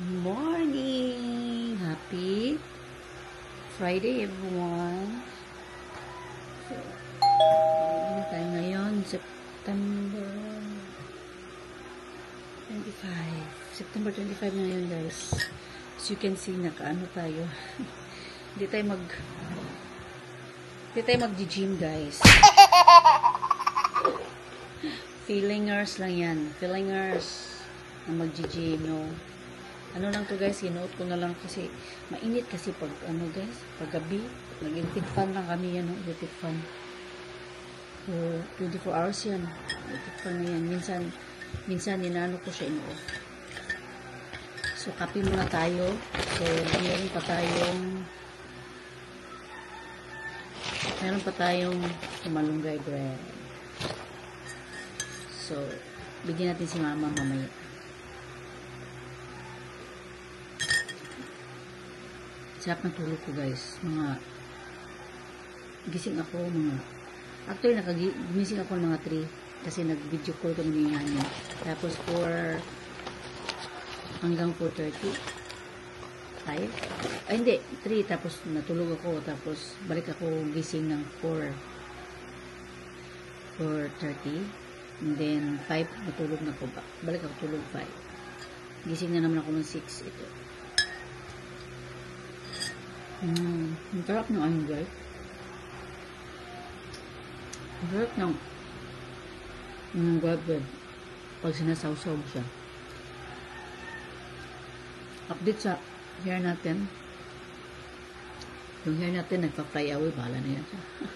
Morning! Happy Friday, everyone. So, ano tayo ngayon? September 25. September 25 na ngayon, guys. As you can see, nakaano tayo. Hindi tayo mag-gym, guys. Feelingers lang yan. Feelingers na mag-gym, no? Ano lang to, guys, sinuot ko na lang kasi mainit kasi pag ano, guys, pag gabi, nag-electric fan lang kami yan, no? Electric fan. So, 24 hours yan. Electric fan na yan. Minsan ninano ko siya ino-off. So, kape muna tayo. So, meron pa tayong malunggay bread. So, bigyan natin si mama mamaya. Sarap ng tulog ko, guys. Gising ako actually gumising ako ng mga 3 kasi nag-video call kami ni Nani. Tapos hanggang 4:30. 5? Ay, hindi. 3. Tapos natulog ako. Tapos balik ako gising ng 4:30. And then 5, natulog na ako. Balik ako tulog 5. Gising na naman ako ng 6. Ito. Ang sarap ng ano, guys. Ang sarap ng bread pag sinasawsaw siya. Update sa hair natin. Yung hair natin nagpa-fly away. Bahala na yan siya.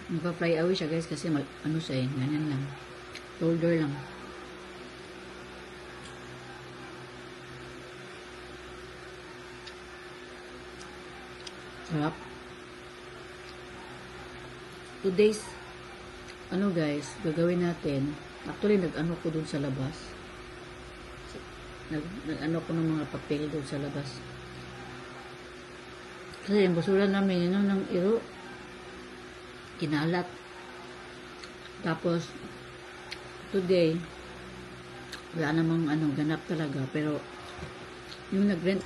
Nagpa-fly away siya, guys, kasi ano siya, ganyan lang. Shoulder lang. Sarap. Today's ano, guys, gagawin natin. Actually, nag-ano ko dun sa labas. Nag-ano ko ng mga papel dun sa labas. Kasi yung basura namin, yun ng iro. Kinalat. Tapos, today, wala namang ganap talaga. Pero, yung nag-rent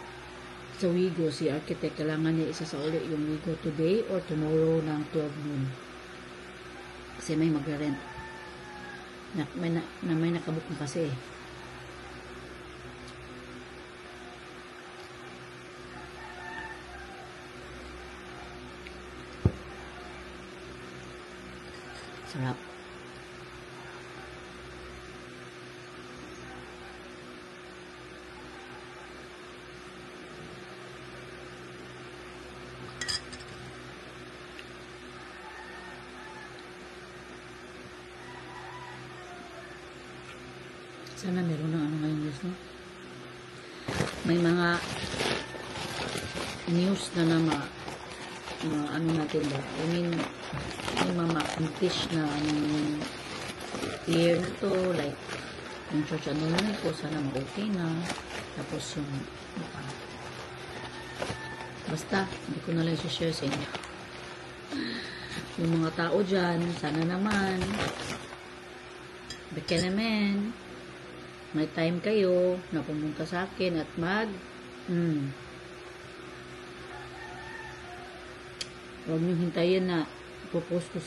sa Wigo, si architect, kailangan niya isa sa uli yung Wigo today or tomorrow ng 12 noon. Kasi may mag-rent. May nakabook na kasi. Sarap. Sana meron ng ano ngayon, guys, no? May mga news na ano natin ba? I mean, may mga antish na year to, like, yung church annulment ko, sana mag-okay na. Tapos yung, basta, hindi ko na lang share sa inyo. Yung mga tao dyan, sana naman, baka naman, may time kayo na pumunta sa akin at huwag nyo hintayin na ipopost ko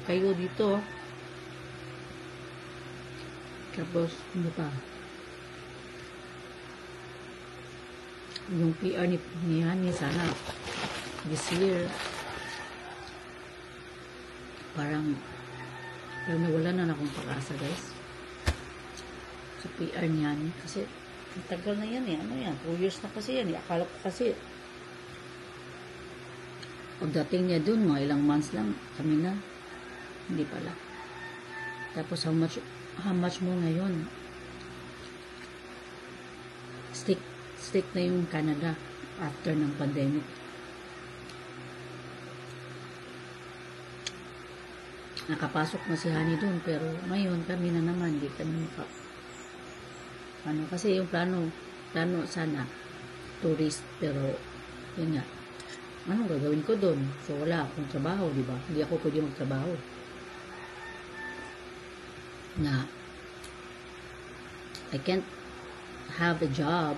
kayo dito. Tapos, ano pa? Yung PR ni Hani, sana this year parang nawala na akong pag-asa, guys, sa PR niyan. Kasi ang tagal na yan, ano yan, 2 years na kasi yan, akala ko kasi pagdating niya dun, mga ilang months lang kami na, hindi pala. Tapos how much mo ngayon, stick na yung Canada after ng pandemic. Nakapasok na si Hani dun, pero ngayon kami na naman, hindi kami kasi yung plano sana tourist, pero yun nga, anong gagawin ko doon? So wala akong trabaho, di ba? Hindi ako pwede magtrabaho na I can't have a job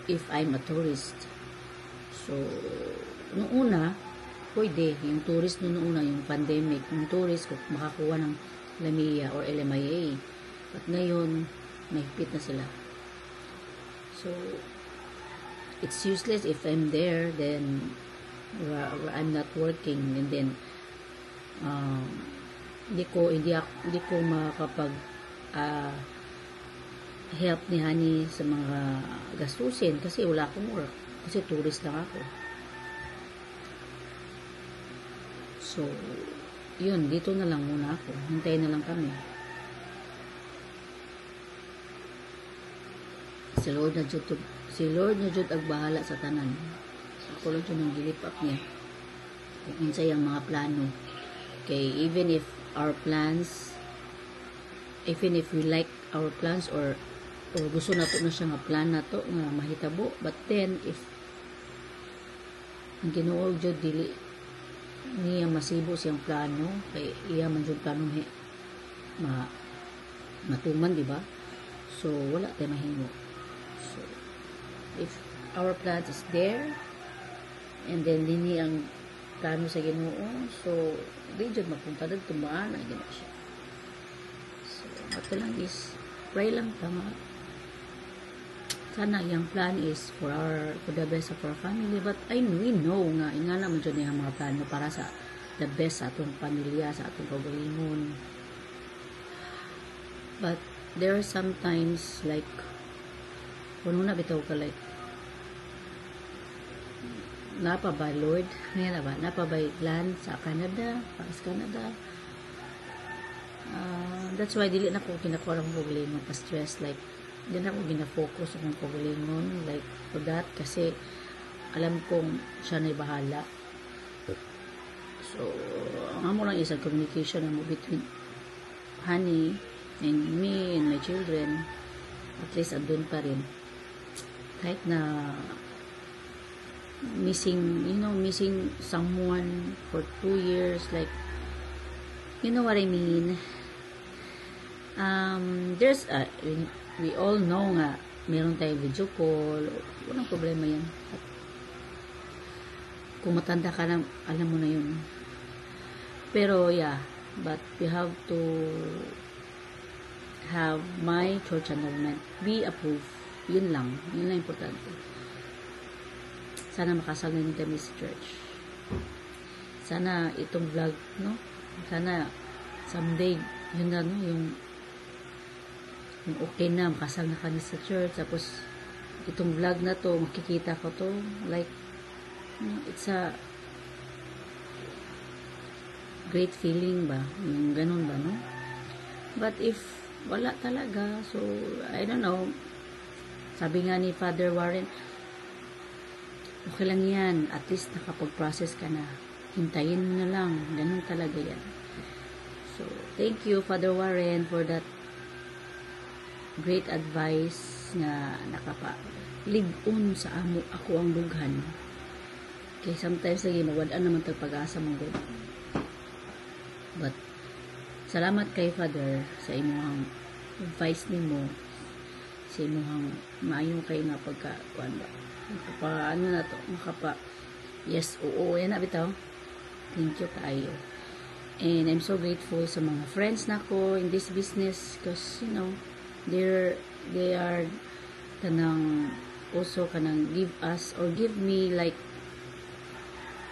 if I'm a tourist. So, noong una, pwede. Yung tourist noong una, yung pandemic, yung tourist, kung makakuha ng LMIA or LMIA. At ngayon, mahigpit na sila. So, it's useless if I'm there, then I'm not working, and then hindi ko makakapag help ni Honey sa mga gastusin kasi wala akong work, kasi tourist lang ako. So, yun, dito na lang muna ako. Hintayin na lang kami. Si Lord na jud ang bahala sa tanan. Ako lang dyan ang gilipak niya. Kung unsay ang mga plano. Okay, even if we like our plans or gusto nato na siya nga plan na to nga mahitabo, but then if ang Ginoo jud dili niya masibo siyang plano, kay iya man jud plano matuman, di ba? So wala tay mahimo. So if our plans is there and then dini ang plano sa Ginoo, so di jud mapunta dagto maana gina siya. So ato lang is pray lang tama. Sana yung plan is for the best of our family, but we know nga ingana man jud ang mga plano para sa the best sa atong pamilya, sa atong kaugalingon. But there are sometimes like kuno na bitaw ka like napa ba Lord ngayon ba napa ba plan sa Canada, para sa Canada. That's why dili na ko kinakuha ang kaugalingon pa stress, like di na ako gina-focus sa kong kaugalingon like for that, kasi alam kong siya na'y bahala. So ang amo lang isang communication mo between Honey and me and my children, at least andun pa rin kahit na missing someone for 2 years, like you know what I mean. There's we all know nga meron tayong video call, walang problema yan. At kung matanda ka na, alam mo na yun. Pero yeah, but we have to have my church annulment be approved. Yun lang importante. Sana makasal na din kami sa church. Sana itong vlog, no, sana someday yun na, no, yung okay na, makasal na kami sa church, tapos itong vlog na to, makikita ko to, like, it's a great feeling ba, yung ganun ba, no? But if wala talaga, so, I don't know, sabi nga ni Father Warren, okay lang yan, at least nakapag-process ka na, hintayin mo na lang, ganun talaga yan. So, thank you, Father Warren, for that great advice nga nakapa-ligon sa ako ang dughan. Okay, sometimes lagi mawala naman tag pag-asa mong good. But salamat kay Father sa imong advice nimo, sa imong maayo kay nga pagka-kuan ba. Yes, oo, yan na bitaw. Thank you kayo. And I'm so grateful sa mga friends nako in this business, because you know, they are kanang also kanang give us or give me like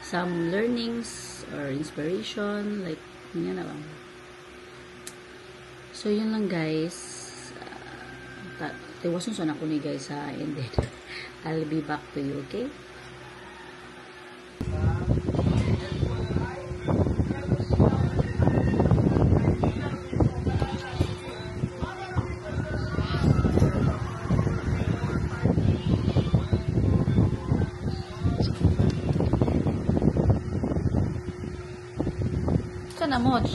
some learnings or inspiration, like yun na lang. So yun lang guys, tiwason sa ako ni guys ha, and then I'll be back to you, okay? Na Moch,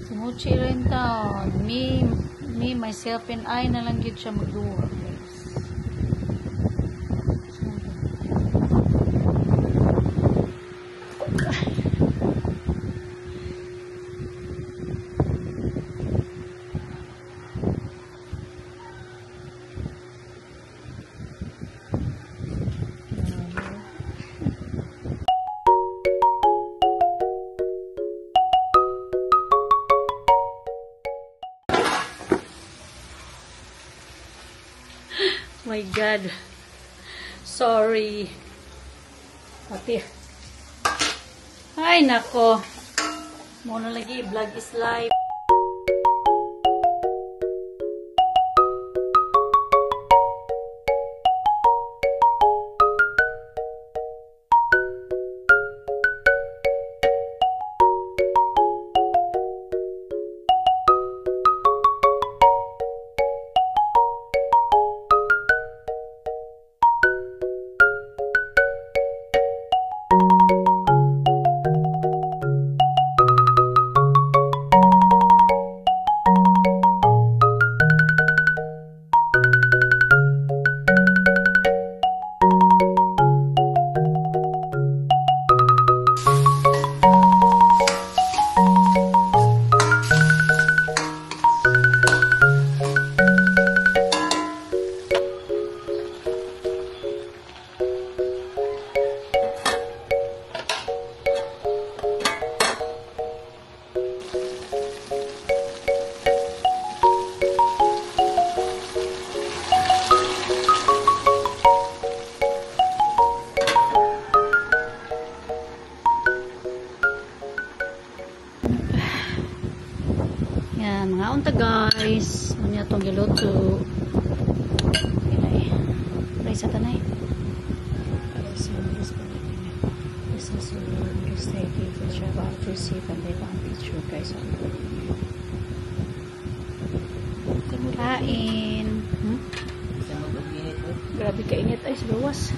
si Mochi rin taon, me, myself and I na lang yun siya magduwa, guys. my God. Sorry. Pati. Ay, nako. Muna lagi, vlog is live. Yan, mga unta guys. Ano itong giluto. Okay. Rice sa tanay. This is a mistake if you try to receive and they want picture guys. Kain. Grabe kainit ay sa gawas.